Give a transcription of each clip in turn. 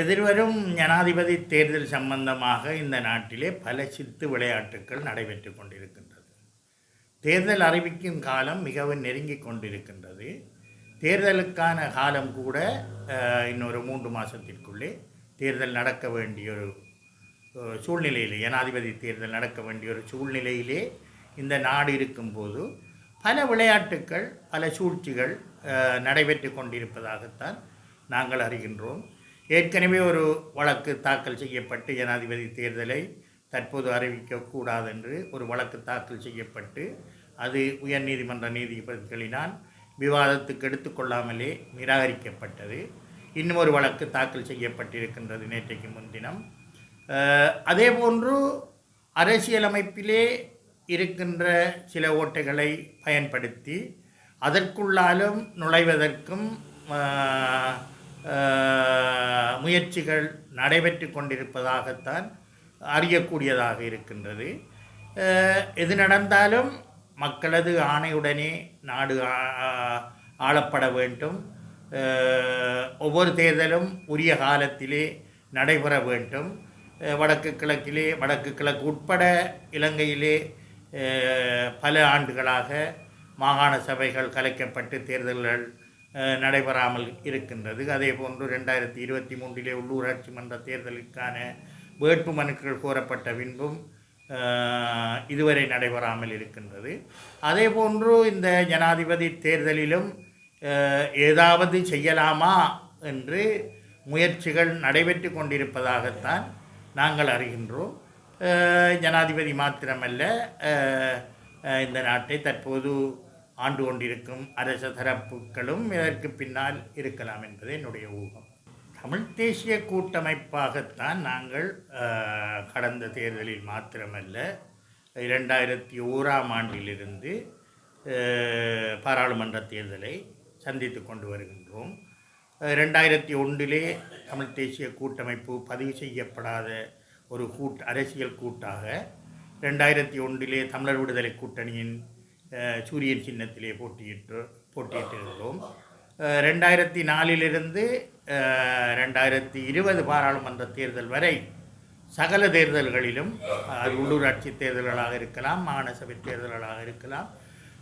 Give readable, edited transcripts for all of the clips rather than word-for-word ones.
எதிர்வரும் ஜனாதிபதி தேர்தல் சம்பந்தமாக இந்த நாட்டிலே பல சித்து விளையாட்டுக்கள் நடைபெற்று கொண்டிருக்கின்றது. தேர்தல் அறிவிக்கும் காலம் மிகவும் நெருங்கி கொண்டிருக்கின்றது. தேர்தலுக்கான காலம் கூட இன்னொரு 3 மாதத்திற்குள்ளே தேர்தல் நடக்க வேண்டிய ஒரு சூழ்நிலையிலே, ஜனாதிபதி தேர்தல் நடக்க வேண்டிய ஒரு சூழ்நிலையிலே இந்த நாடு இருக்கும்போது பல விளையாட்டுக்கள், பல சூழ்ச்சிகள் நடைபெற்று கொண்டிருப்பதாகத்தான் நாங்கள் அறிகின்றோம். ஏற்கனவே ஒரு வழக்கு தாக்கல் செய்யப்பட்டு ஜனாதிபதி தேர்தலை தற்போது அறிவிக்கக்கூடாது என்று ஒரு வழக்கு தாக்கல் செய்யப்பட்டு அது உயர்நீதிமன்ற நீதிபதிகளினால் விவாதத்துக்கு எடுத்துக்கொள்ளாமலே நிராகரிக்கப்பட்டது. இன்னும் ஒரு வழக்கு தாக்கல் செய்யப்பட்டிருக்கின்றது நேற்றைக்கு முன்தினம். அதேபோன்று அரசியலமைப்பிலே இருக்கின்ற சில ஓட்டைகளை பயன்படுத்தி அதற்குள்ளாலும் நுழைவதற்கும் முயற்சிகள் நடைபெற்று கொண்டிருப்பதாகத்தான் அறியக்கூடியதாக இருக்கின்றது. எது நடந்தாலும் மக்களது ஆணையுடனே நாடு ஆளப்பட வேண்டும். ஒவ்வொரு தேர்தலும் உரிய காலத்திலே நடைபெற வேண்டும். வடக்கு கிழக்கு உட்பட இலங்கையிலே பல ஆண்டுகளாக மாகாண சபைகள் கலைக்கப்பட்டு தேர்தல்கள் நடைபெறாமல் இருக்கின்றது. அதே போன்று 2023 உள்ளூராட்சி மன்ற தேர்தலுக்கான வேட்பு மனுக்கள் கோரப்பட்ட பின்பும் இதுவரை நடைபெறாமல் இருக்கின்றது. அதே போன்று இந்த ஜனாதிபதி தேர்தலிலும் ஏதாவது செய்யலாமா என்று முயற்சிகள் நடைபெற்று கொண்டிருப்பதாகத்தான் நாங்கள் அறிகின்றோம். ஜனாதிபதி மாத்திரமல்ல, இந்த நாட்டை தற்போது ஆண்டு கொண்டிருக்கும் அரச தரப்புகளும் இதற்கு பின்னால் இருக்கலாம் என்பது என்னுடைய ஊகம். தமிழ் தேசிய கூட்டமைப்பாகத்தான் நாங்கள் கடந்த தேர்தலில் மாத்திரமல்ல 2001ஆம் ஆண்டிலிருந்து பாராளுமன்ற தேர்தலை சந்தித்து கொண்டு வருகின்றோம். 2001 தமிழ் தேசிய கூட்டமைப்பு பதிவு செய்யப்படாத ஒரு அரசியல் கூட்டாக 2001 தமிழர் விடுதலை கூட்டணியின் சூரியன் சின்னத்திலே போட்டியிட்டிருக்கிறோம். 2004 2020 பாராளுமன்ற தேர்தல் வரை சகல தேர்தல்களிலும், அது உள்ளூராட்சி தேர்தல்களாக இருக்கலாம், மாகாண சபை தேர்தல்களாக இருக்கலாம்,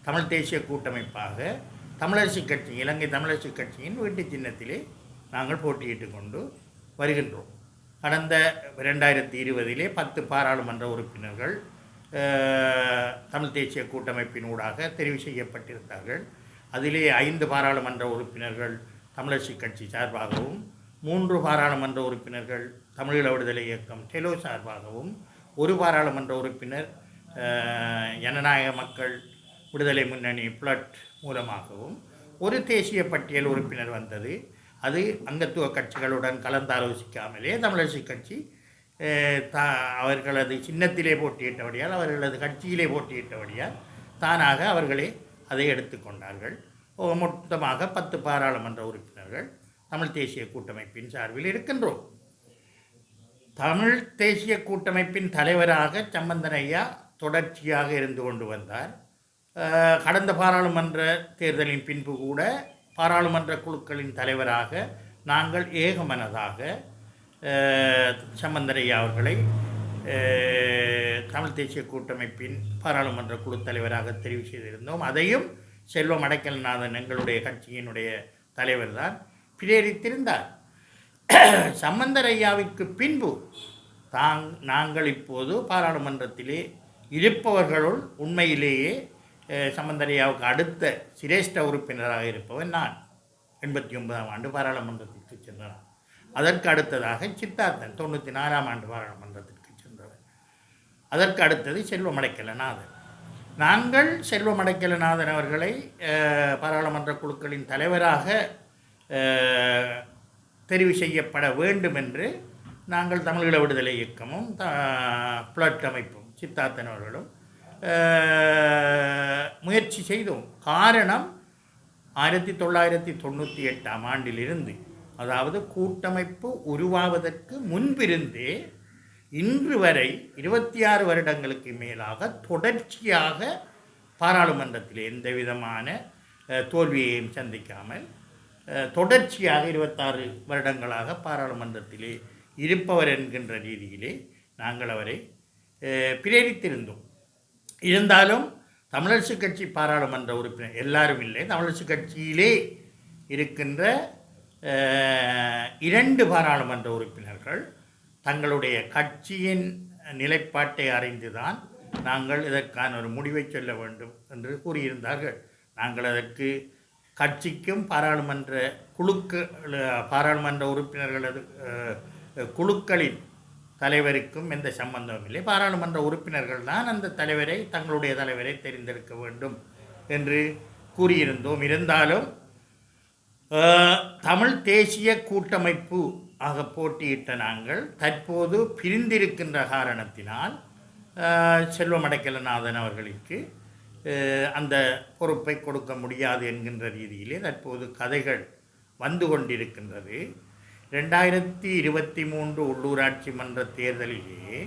தமிழ் தேசிய கூட்டமைப்பாக தமிழரசுக் கட்சி, இலங்கை தமிழரசுக் கட்சியின் வீட்டு சின்னத்திலே நாங்கள் போட்டியிட்டு கொண்டு வருகின்றோம். கடந்த 2020 10 பாராளுமன்ற உறுப்பினர்கள் தமிழ் தேசிய கூட்டமைப்பின் ஊடாக தெரிவு செய்யப்பட்டிருந்தார்கள். அதிலே 5 பாராளுமன்ற உறுப்பினர்கள் தமிழரசுக் கட்சி சார்பாகவும், 3 பாராளுமன்ற உறுப்பினர்கள் தமிழீழ விடுதலை இயக்கம் டெலோ சார்பாகவும், 1 பாராளுமன்ற உறுப்பினர் ஜனநாயக மக்கள் விடுதலை முன்னணி புளட் மூலமாகவும், ஒரு தேசிய பட்டியல் உறுப்பினர் வந்தது. அது அங்கத்துவ கட்சிகளுடன் கலந்தாலோசிக்காமலே தமிழரசுக் கட்சி அவர்களது சின்னத்திலே போட்டியிட்டபடியால், அவர்களது கட்சியிலே போட்டியிட்டபடியால் தானாக அவர்களே அதை எடுத்துக்கொண்டார்கள். மொத்தமாக 10 பாராளுமன்ற உறுப்பினர்கள் தமிழ் தேசிய கூட்டமைப்பின் சார்பில் இருக்கின்றோம். தமிழ் தேசிய கூட்டமைப்பின் தலைவராக சம்பந்தன் ஐயா தொடர்ச்சியாக இருந்து கொண்டு வந்தார். கடந்த பாராளுமன்ற தேர்தலின் பின்பு கூட பாராளுமன்ற குழுக்களின் தலைவராக நாங்கள் ஏகமனதாக சம்பந்தன் ஐயா அவர்களை தமிழ் தேசிய கூட்டமைப்பின் பாராளுமன்ற குழு தலைவராக தெரிவு செய்திருந்தோம். அதையும் செல்வம் அடைக்கல்நாதன் எங்களுடைய கட்சியினுடைய தலைவர் தான் பிரேரித்திருந்தார். சம்பந்தன் ஐயாவிற்கு பின்பு நாங்கள் இப்போது பாராளுமன்றத்திலே இருப்பவர்களுள் உண்மையிலேயே சம்பந்தன் ஐயாவுக்கு அடுத்த சிரேஷ்ட உறுப்பினராக இருப்பவன் நான். 89ஆம் ஆண்டு பாராளுமன்றத்திற்கு சென்றேன். அதற்கு அடுத்ததாக சித்தார்த்தன் 94ஆம் ஆண்டு பாராளுமன்றத்திற்கு சென்றவர். அதற்கு அடுத்தது செல்வம் அடைக்கலநாதன். நாங்கள் செல்வம் அடைக்கலநாதன் அவர்களை பாராளுமன்ற குழுக்களின் தலைவராக தெரிவு செய்யப்பட வேண்டும் என்று நாங்கள் தமிழீழ விடுதலை இயக்கமும் புளட் அமைப்பும் சித்தார்த்தன் அவர்களும் முயற்சி செய்தோம். காரணம் 1998ஆம் ஆண்டிலிருந்து, அதாவது கூட்டமைப்பு உருவாவதற்கு முன்பிருந்தே இன்று வரை 26 வருடங்களுக்கு மேலாக தொடர்ச்சியாக பாராளுமன்றத்தில் எந்த விதமான தோல்வியையும் சந்திக்காமல் தொடர்ச்சியாக 26 வருடங்களாக பாராளுமன்றத்திலே இருப்பவர் என்கின்ற ரீதியிலே நாங்கள் அவரை பிரேரித்திருந்தோம். இருந்தாலும் தமிழரசு கட்சி பாராளுமன்ற உறுப்பினர் எல்லாரும் இல்லை, தமிழரசு கட்சியிலே இருக்கின்ற 2 பாராளுமன்ற உறுப்பினர்கள் தங்களுடைய கட்சியின் நிலைப்பாட்டை அறிந்துதான் நாங்கள் இதற்கான ஒரு முடிவை சொல்ல வேண்டும் என்று கூறியிருந்தார்கள். நாங்கள் அதற்கு கட்சிக்கும் பாராளுமன்ற உறுப்பினர்களது குழுக்களின் தலைவருக்கும் எந்த சம்பந்தமும் இல்லை. பாராளுமன்ற உறுப்பினர்கள் தான் அந்த தலைவரை தங்களுடைய தலைவரை தெரிந்தெடுக்க வேண்டும் என்று கூறியிருந்தோம். இருந்தாலும் தமிழ் தேசிய கூட்டமைப்பு ஆக போட்டியிட்ட நாங்கள் தற்போது பிரிந்திருக்கின்ற காரணத்தினால் செல்வம் அடைக்கலநாதன் அவர்களுக்கு அந்த பொறுப்பை கொடுக்க முடியாது என்கின்ற ரீதியிலே தற்போது கதைகள் வந்து கொண்டிருக்கின்றது. 2023 உள்ளூராட்சி மன்ற தேர்தலிலே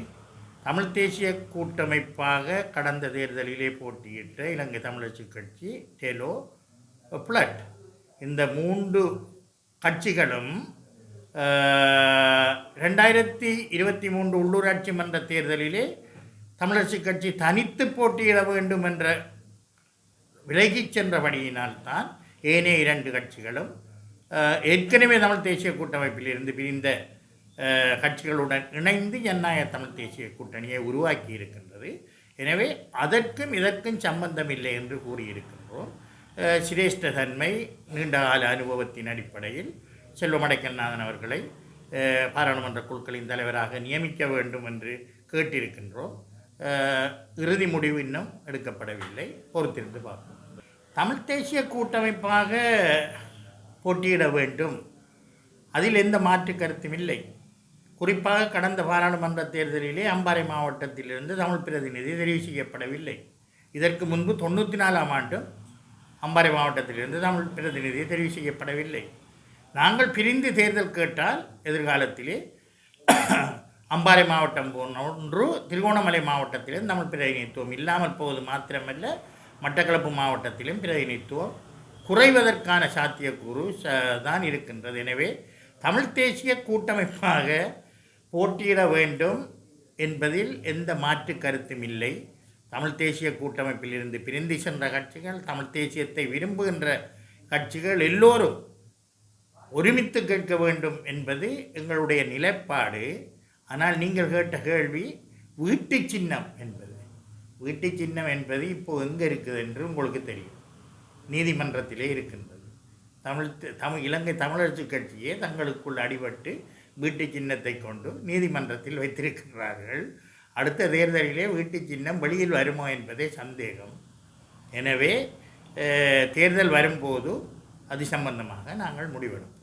தமிழ் தேசிய கூட்டமைப்பாக கடந்த தேர்தலிலே போட்டியிட்ட இலங்கை தமிழரசு கட்சி, டெலோ, பிளட் இந்த 3 கட்சிகளும் 2023 உள்ளூராட்சி மன்ற தேர்தலிலே தமிழரசு கட்சி தனித்து போட்டியிட வேண்டும் என்ற விலகிச் சென்றபடியினால்தான் ஏனைய 2 கட்சிகளும் ஏற்கனவே தமிழ் தேசிய கூட்டமைப்பில் இருந்து பிரிந்த கட்சிகளுடன் இணைந்து ஜனநாயக தமிழ் தேசிய கூட்டணியை உருவாக்கி இருக்கின்றது. எனவே அதற்கும் இதற்கும் சம்பந்தமில்லை என்று கூறியிருக்கின்றோம். சிரேஷ்ட தன்மை நீண்டகால அனுபவத்தின் அடிப்படையில் செல்வம் அடைக்கலநாதன் அவர்களை பாராளுமன்ற குழுக்களின் தலைவராக நியமிக்க வேண்டும் என்று கேட்டிருக்கின்றோம். இறுதி முடிவு இன்னும் எடுக்கப்படவில்லை, பொறுத்திருந்து பார்ப்போம். தமிழ் தேசிய கூட்டமைப்பாக போட்டியிட வேண்டும், அதில் எந்த மாற்று கருத்தும் இல்லை. குறிப்பாக கடந்த பாராளுமன்ற தேர்தலிலே அம்பாறை மாவட்டத்திலிருந்து தமிழ் பிரதிநிதி தெரிவு செய்யப்படவில்லை. இதற்கு முன்பு 94ஆம் ஆண்டும் அம்பாறை மாவட்டத்திலிருந்து தமிழ் பிரதிநிதி தெரிவு செய்யப்படவில்லை. நாங்கள் பிரிந்து தேர்தல் கேட்டால் எதிர்காலத்திலே அம்பாறை மாவட்டம் போன்று திருகோணமலை மாவட்டத்திலும் தமிழ் பிரதிநிதித்துவம் இல்லாமல் போவது மாத்திரமல்ல, மட்டக்களப்பு மாவட்டத்திலும் பிரதிநிதித்துவம் குறைவதற்கான சாத்தியக்கூறு தான் இருக்கின்றது. எனவே தமிழ் தேசிய கூட்டமைப்பாக போட்டியிட வேண்டும் என்பதில் எந்த மாற்று கருத்தும் இல்லை. தமிழ் தேசிய கூட்டமைப்பில் இருந்து பிரிந்து சென்ற கட்சிகள், தமிழ் தேசியத்தை விரும்புகின்ற கட்சிகள் எல்லோரும் ஒருமித்து கேட்க வேண்டும் என்பது எங்களுடைய நிலைப்பாடு. ஆனால் நீங்கள் கேட்ட கேள்வி வீட்டு சின்னம் என்பது. வீட்டு சின்னம் என்பது இப்போது எங்கே இருக்குது என்று உங்களுக்கு தெரியும். நீதிமன்றத்திலே இருக்கின்றது. இலங்கை தமிழரசு கட்சியே தங்களுக்குள் அடிபட்டு வீட்டு சின்னத்தை கொண்டு நீதிமன்றத்தில் வைத்திருக்கின்றார்கள். அடுத்த தேர்தலிலே வீட்டு சின்னம் வெளியில் வருமோ என்பதே சந்தேகம். எனவே தேர்தல் வரும்போது அது சம்பந்தமாக நாங்கள் முடிவெடுப்போம்.